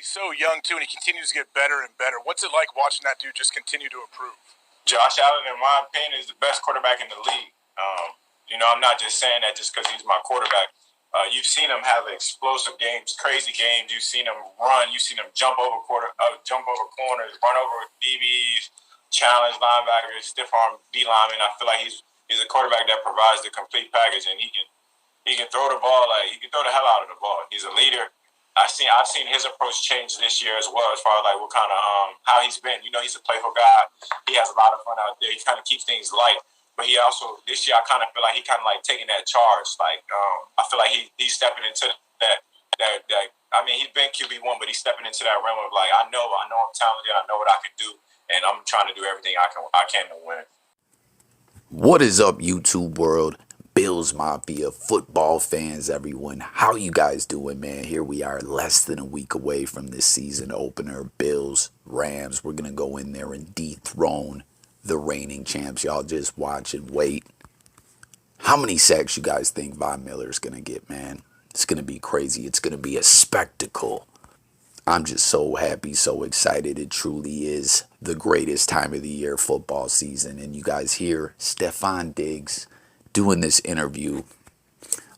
He's so young, too, and he continues to get better and better. What's it like watching that dude just continue to improve? Josh Allen, in my opinion, is the best quarterback in the league. I'm not just saying that just because he's my quarterback. You've seen him have explosive games, crazy games. You've seen him run. You've seen him jump over corners, run over DBs, challenge linebackers, stiff arm D linemen. I feel like he's a quarterback that provides the complete package, and he can throw the ball he can throw the hell out of the ball. He's a leader. I've seen his approach change this year as well, as far as like what kind of how he's been. He's a playful guy. He has a lot of fun out there. He kind of keeps things light. But he also, this year, I kind of feel like he kind of like taking that charge. Like, I feel like he's stepping into that. I mean, he's been QB1, but he's stepping into that realm of like, I know I'm talented. I know what I can do, and I'm trying to do everything I can to win. What is up, YouTube world? Bills Mafia, football fans, everyone. How you guys doing, man? Here we are, less than a week away from this season opener. Bills, Rams. We're going to go in there and dethrone the reigning champs. Y'all just watch and wait. How many sacks you guys think Von Miller's going to get, man? It's going to be crazy. It's going to be a spectacle. I'm just so happy, so excited. It truly is the greatest time of the year, football season. And you guys hear Stefon Diggs doing this interview,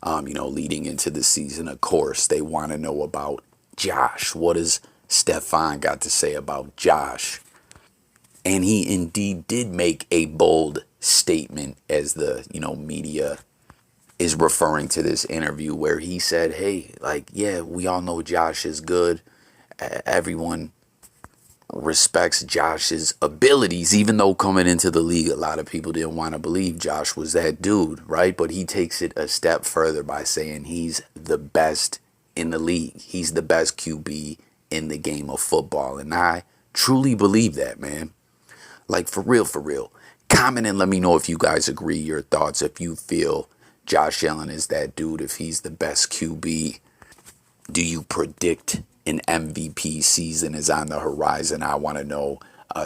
leading into the season. Of course, they want to know about Josh. What does Stefon got to say about Josh? And he indeed did make a bold statement, as the, media is referring to this interview, where he said, hey, we all know Josh is good. Everyone respects Josh's abilities, even though coming into the league, a lot of people didn't want to believe Josh was that dude, right? But he takes it a step further by saying he's the best in the league. He's the best QB in the game of football. And I truly believe that, man. Like, for real. Comment and let me know if you guys agree, your thoughts, if you feel Josh Allen is that dude, if he's the best QB. Do you predict an MVP season is on the horizon? I want to know.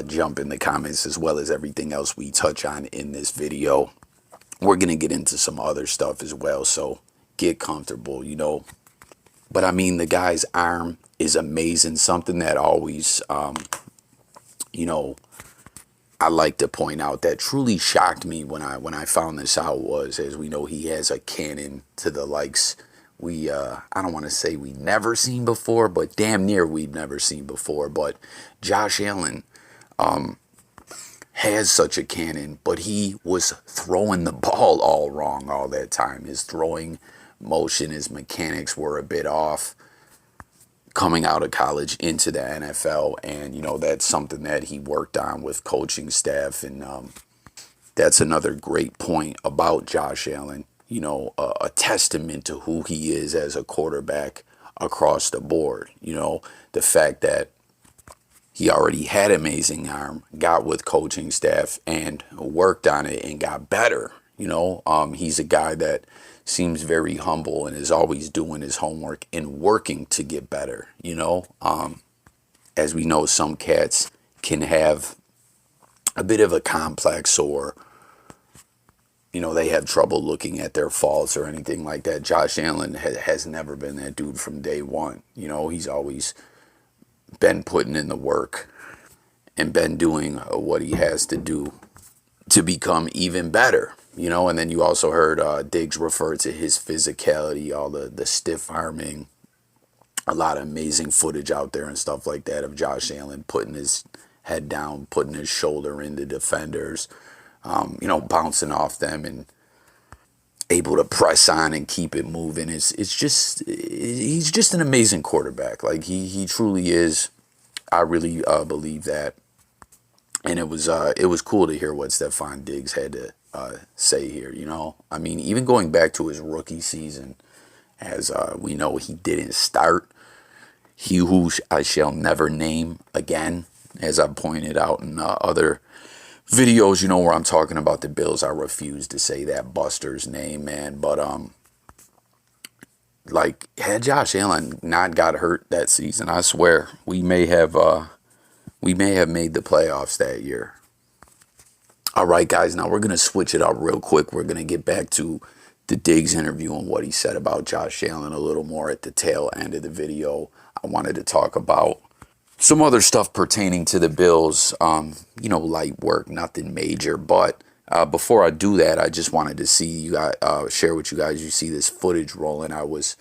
Jump in the comments, as well as everything else we touch on in this video. We're going to get into some other stuff as well, so get comfortable, But I mean, the guy's arm is amazing. Something that always, I like to point out that truly shocked me when I found this out was, as we know, he has a cannon to the likes I don't want to say we never seen before, but damn near we've never seen before. But Josh Allen has such a cannon, but he was throwing the ball all wrong all that time. His throwing motion, his mechanics were a bit off coming out of college into the NFL, and that's something that he worked on with coaching staff, and that's another great point about Josh Allen, a testament to who he is as a quarterback across the board. The fact that he already had amazing arm, got with coaching staff and worked on it and got better. He's a guy that seems very humble and is always doing his homework and working to get better. As we know, some cats can have a bit of a complex, or they have trouble looking at their faults or anything like that. Josh Allen has never been that dude from day one. He's always been putting in the work and been doing what he has to do to become even better. And then you also heard Diggs refer to his physicality, all the stiff arming, a lot of amazing footage out there and stuff like that of Josh Allen putting his head down, putting his shoulder into defenders, bouncing off them and able to press on and keep it moving. He's just an amazing quarterback. Like he truly is. I really believe that. And it was cool to hear what Stefon Diggs had to say here. I mean, even going back to his rookie season, as we know, he didn't start. He who I shall never name again, as I pointed out in other videos, where I'm talking about the Bills. I refuse to say that Buster's name, man. But had Josh Allen not got hurt that season, I swear we may have made the playoffs that year. All right, guys, now we're going to switch it up real quick. We're going to get back to the Diggs interview and what he said about Josh Allen a little more at the tail end of the video. I wanted to talk about some other stuff pertaining to the Bills. Light work, nothing major. But before I do that, I just wanted to see you guys, share with you guys. You see this footage rolling. I was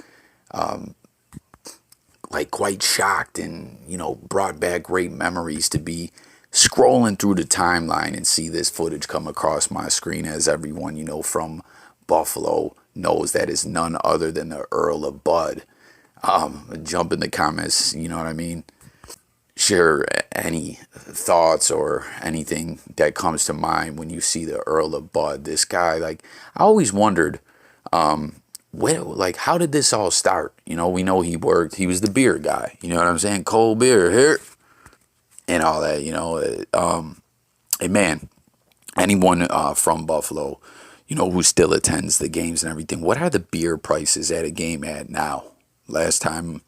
like quite shocked and brought back great memories to be scrolling through the timeline and see this footage come across my screen. As everyone from Buffalo knows, that is none other than the Earl of Bud. Jump in the comments, you know what I mean? Share any thoughts or anything that comes to mind when you see the Earl of Bud. This guy, like, I always wondered, how did this all start? We know he was the beer guy, you know what I'm saying? Cold beer here and all that, and man, anyone from Buffalo, who still attends the games and everything, what are the beer prices at a game at now? Last time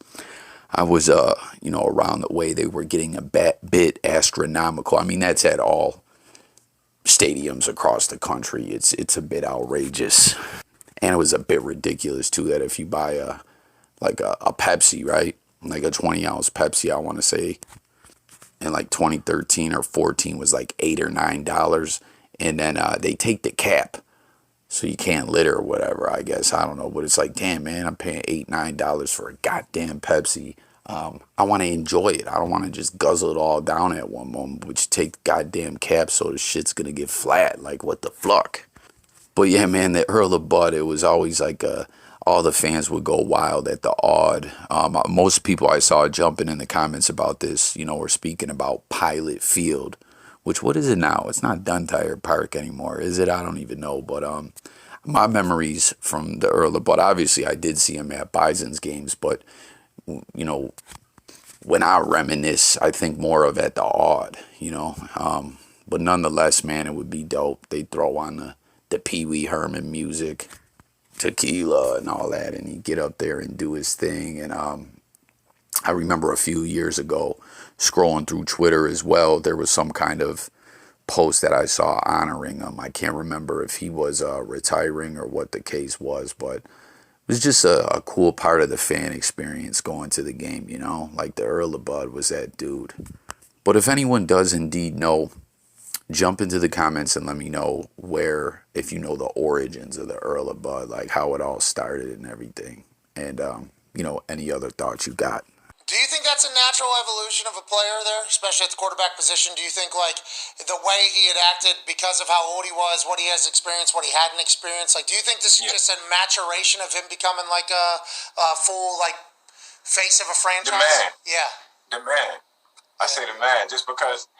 I was, around the way, they were getting a bit astronomical. I mean, that's at all stadiums across the country. It's a bit outrageous. And it was a bit ridiculous, too, that if you buy a Pepsi, right? Like a 20-ounce Pepsi, I want to say, in like 2013 or 14 was like $8 or $9. And then they take the cap, so you can't litter or whatever, I guess. I don't know. But it's like, damn, man, I'm paying $8, $9 for a goddamn Pepsi. I want to enjoy it. I don't want to just guzzle it all down at one moment, but you take the goddamn cap so the shit's going to get flat. Like, what the fuck? But yeah, man, the Earl of Bud, it was always like all the fans would go wild at the odd. Most people I saw jumping in the comments about this, were speaking about Pilot Field, which, what is it now? It's not Duntire Park anymore, is it? I don't even know. But my memories from the Earl of Bud, obviously I did see him at Bison's games, but, when I reminisce, I think more of at the odd, But nonetheless, man, it would be dope. They throw on the Pee Wee Herman music, tequila and all that, and he'd get up there and do his thing. And I remember a few years ago, scrolling through Twitter as well, there was some kind of post that I saw honoring him. I can't remember if he was retiring or what the case was, but it was just a cool part of the fan experience going to the game, Like the Earl of Bud was that dude. But if anyone does indeed know, jump into the comments and let me know if you know the origins of the Earl of Bud, like how it all started and everything. And, any other thoughts you got. Do you think that's a natural evolution of a player there, especially at the quarterback position? Do you think, like, the way he had acted because of how old he was, what he has experienced, what he hadn't experienced? Like, do you think this is just a maturation of him becoming, like, a full, like, face of a franchise? The man. Yeah. The man. I say the man, just because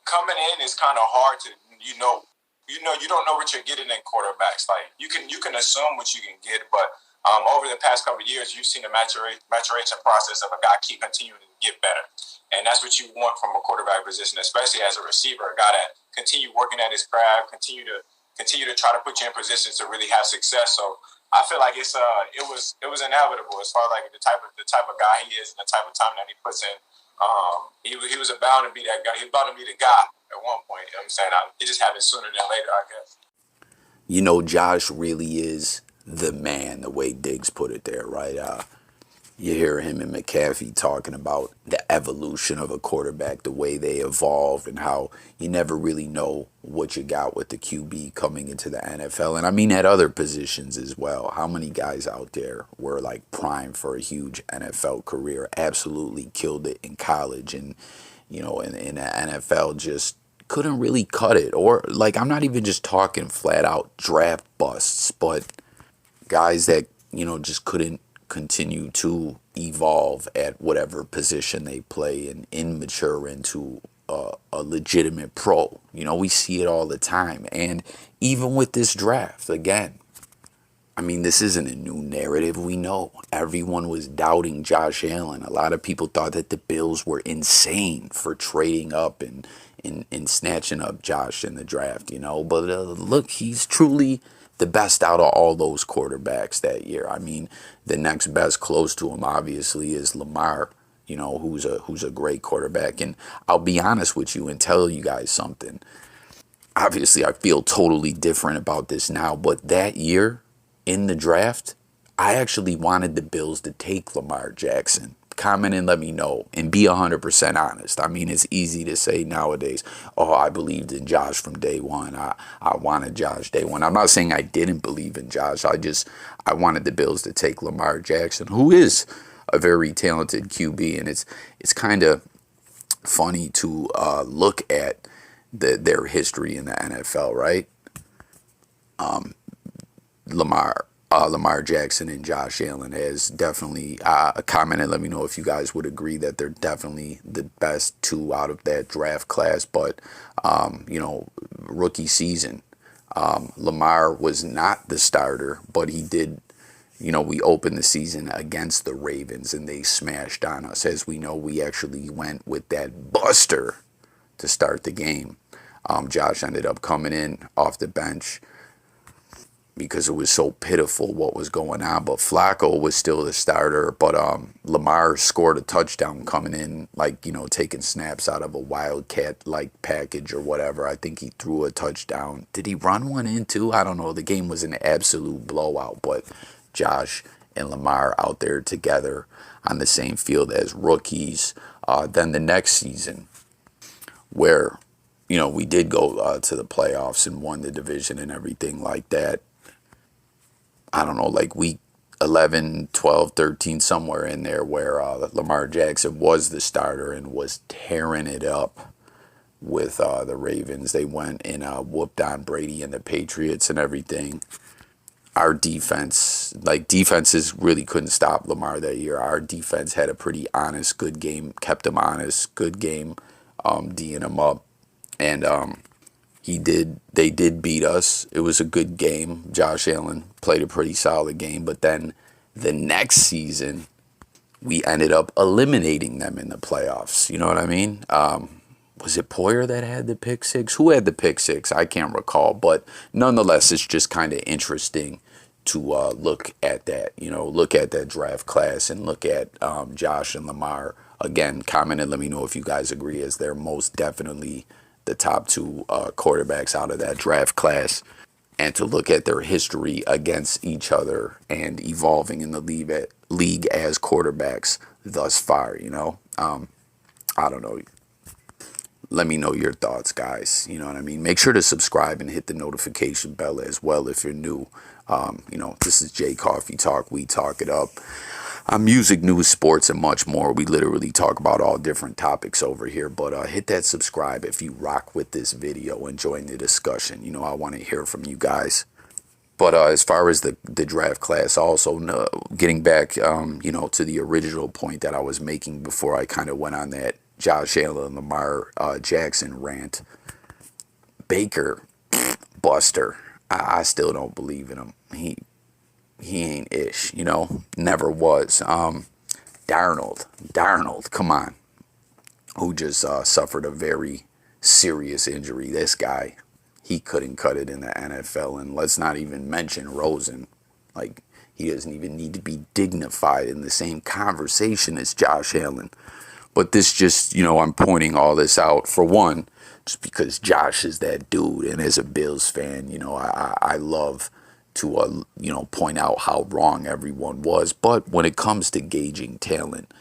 coming in is kind of hard to, you don't know what you're getting in quarterbacks. Like, you can assume what you can get, but over the past couple of years, you've seen the maturation process of a guy keep continuing to get better. And that's what you want from a quarterback position, especially as a receiver, a guy that continue working at his craft, continue to try to put you in positions to really have success. So I feel like it was inevitable as far as like the type of guy he is and the type of time that he puts in. He was bound to be that guy. He was bound to be the guy at one point. You know what I'm saying? It just happened sooner than later, I guess. Josh really is the man, the way Diggs put it there, right? You hear him and McAfee talking about the evolution of a quarterback, the way they evolve, and how you never really know what you got with the QB coming into the NFL. And I mean at other positions as well. How many guys out there were like primed for a huge NFL career, absolutely killed it in college, and in the NFL just couldn't really cut it? Or like, I'm not even just talking flat out draft busts, but guys that just couldn't continue to evolve at whatever position they play and immature into a legitimate pro. We see it all the time. And even with this draft, again, I mean, this isn't a new narrative. We know everyone was doubting Josh Allen. A lot of people thought that the Bills were insane for trading up and snatching up Josh in the draft, But look, he's truly the best out of all those quarterbacks that year. I mean, the next best close to him, obviously, is Lamar, who's a great quarterback. And I'll be honest with you and tell you guys something. Obviously, I feel totally different about this now, but that year in the draft, I actually wanted the Bills to take Lamar Jackson. Comment and let me know and be 100% honest. I mean, it's easy to say nowadays, oh, I believed in Josh from day one. I wanted Josh day one. I'm not saying I didn't believe in Josh. I wanted the Bills to take Lamar Jackson, who is a very talented QB. And it's kind of funny to look at their history in the NFL, right? Lamar Jackson and Josh Allen as definitely comment and let me know if you guys would agree that they're definitely the best two out of that draft class. But rookie season, Lamar was not the starter, but he did. We opened the season against the Ravens and they smashed on us. As we know, we actually went with that buster to start the game. Josh ended up coming in off the bench because it was so pitiful what was going on. But Flacco was still the starter. But Lamar scored a touchdown coming in, taking snaps out of a Wildcat-like package or whatever. I think he threw a touchdown. Did he run one in too? I don't know. The game was an absolute blowout. But Josh and Lamar out there together on the same field as rookies. Then the next season, where, we did go to the playoffs and won the division and everything like that. I don't know, like week 11, 12, 13, somewhere in there where Lamar Jackson was the starter and was tearing it up with the Ravens. They went and whooped on Brady and the Patriots and everything. Our defenses really couldn't stop Lamar that year. Our defense had a pretty honest, good game, kept him honest, good game, D'ing him up. And they did beat us. It was a good game. Josh Allen played a pretty solid game. But then the next season, we ended up eliminating them in the playoffs. You know what I mean? Was it Poyer that had the pick six? Who had the pick six? I can't recall. But nonetheless, it's just kind of interesting to look at that. Look at that draft class and look at Josh and Lamar. Again, comment and let me know if you guys agree, as they're most definitely the top two quarterbacks out of that draft class, and to look at their history against each other and evolving in the league as quarterbacks thus far. I don't know. Let me know your thoughts, guys. You know what I mean? Make sure to subscribe and hit the notification bell as well if you're new. This is J Coffee Talk. We talk it up. Music, news, sports, and much more. We literally talk about all different topics over here. But hit that subscribe if you rock with this video and join the discussion. I want to hear from you guys. But as far as the draft class, also getting back, to the original point that I was making before I kind of went on that Josh Allen and Lamar Jackson rant. Baker, buster. I still don't believe in him. He ain't ish, never was. Darnold, come on, who just suffered a very serious injury. This guy, he couldn't cut it in the NFL. And let's not even mention Rosen. He doesn't even need to be dignified in the same conversation as Josh Allen. But this just, I'm pointing all this out, for one, just because Josh is that dude. And as a Bills fan, I love to, point out how wrong everyone was. But when it comes to gauging talent,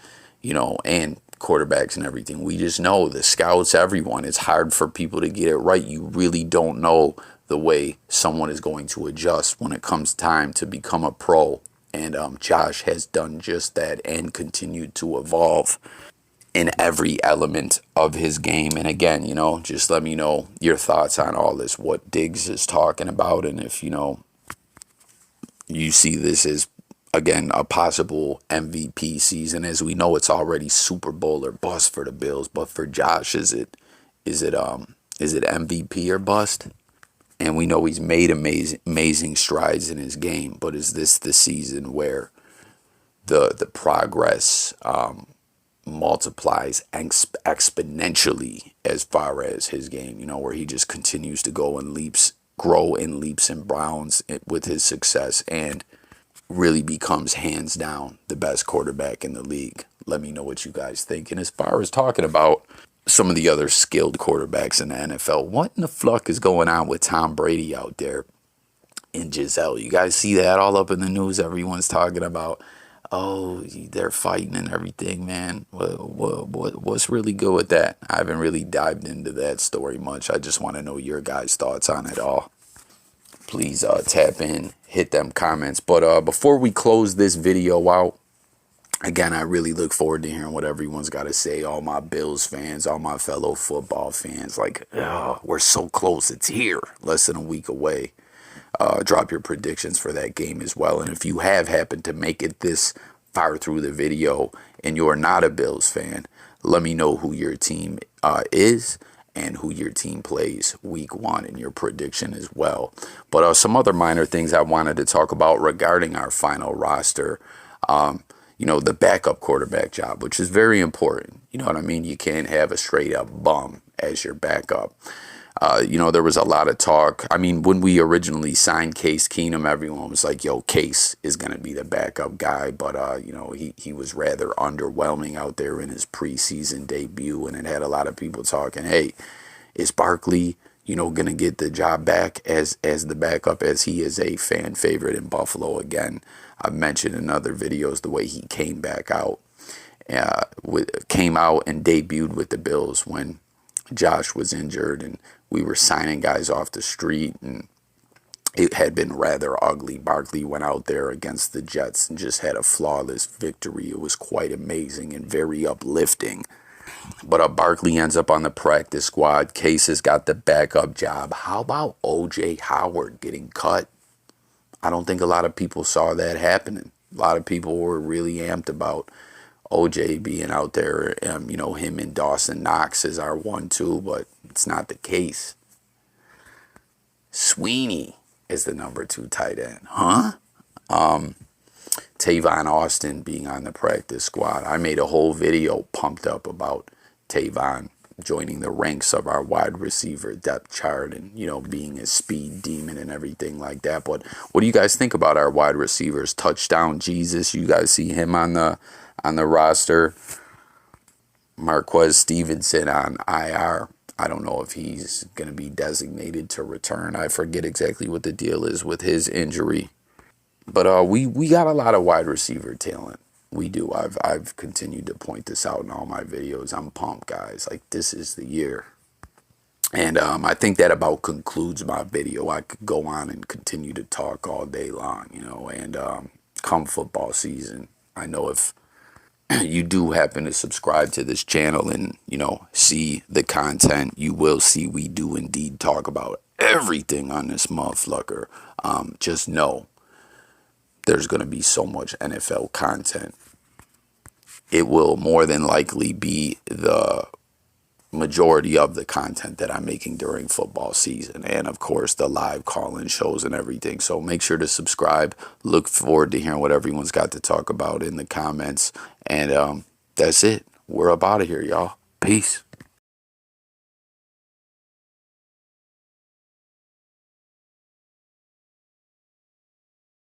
and quarterbacks and everything, we just know the scouts, everyone, it's hard for people to get it right. You really don't know the way someone is going to adjust when it comes time to become a pro. And Josh has done just that and continued to evolve in every element of his game. And again, just let me know your thoughts on all this, what Diggs is talking about, and if, you see this as, again, a possible MVP season. As we know, it's already Super Bowl or bust for the Bills, but for Josh, is it MVP or bust? And we know he's made amazing strides in his game, but is this the season where the progress multiplies exponentially as far as his game, where he just continues to grow in leaps and bounds with his success and really becomes hands down the best quarterback in the league? Let me know what you guys think. And as far as talking about some of the other skilled quarterbacks in the NFL, what in the fuck is going on with Tom Brady out there? in Giselle. You guys see that all up in the news? Everyone's talking about, oh, they're fighting and everything, man. What's really good with that? I haven't really dived into that story much. I just want to know your guys' thoughts on it all. Please tap in, hit them comments. But before we close this video out, again, I really look forward to hearing what everyone's got to say. All my Bills fans, all my fellow football fans, like, oh, we're so close. It's here, less than a week away. Drop your predictions for that game as well. And if you have happened to make it this far through the video and you're not a Bills fan, let me know who your team is and who your team plays week 1 in your prediction as well. But some other minor things I wanted to talk about regarding our final roster. You know, the backup quarterback job, which is very important. You know what I mean? You can't have a straight up bum as your backup. You know, there was a lot of talk. I mean, when we originally signed Case Keenum, everyone was like, yo, Case is going to be the backup guy. But, you know, he was rather underwhelming out there in his preseason debut. And it had a lot of people talking, hey, is Barkley, you know, going to get the job back as the backup, as he is a fan favorite in Buffalo again? I've mentioned in other videos the way he came back out, came out and debuted with the Bills when Josh was injured and we were signing guys off the street, and it had been rather ugly. Barkley went out there against the Jets and just had a flawless victory. It was quite amazing and very uplifting. But Barkley ends up on the practice squad. Case has got the backup job. How about O.J. Howard getting cut? I don't think a lot of people saw that happening. A lot of people were really amped about OJ being out there. You know, him and Dawson Knox is our 1-2, but it's not the case. Sweeney is the number 2 tight end. Huh? Tavon Austin being on the practice squad. I made a whole video pumped up about Tavon joining the ranks of our wide receiver depth chart and, you know, being a speed demon and everything like that. But what do you guys think about our wide receivers? Touchdown Jesus, you guys see him on the roster. Marquez Stevenson on IR. I don't know if he's going to be designated to return. I forget exactly what the deal is with his injury. But we got a lot of wide receiver talent. We do. I've continued to point this out in all my videos. I'm pumped, guys. Like, this is the year. And I think that about concludes my video. I could go on and continue to talk all day long, you know. And come football season, I know if you do happen to subscribe to this channel and, you know, see the content, you will see we do indeed talk about everything on this motherfucker. Just know there's going to be so much NFL content. It will more than likely be the majority of the content that I'm making during football season. And, of course, the live call-in shows and everything. So make sure to subscribe. Look forward to hearing what everyone's got to talk about in the comments. And that's it. We're up out of here, y'all. Peace.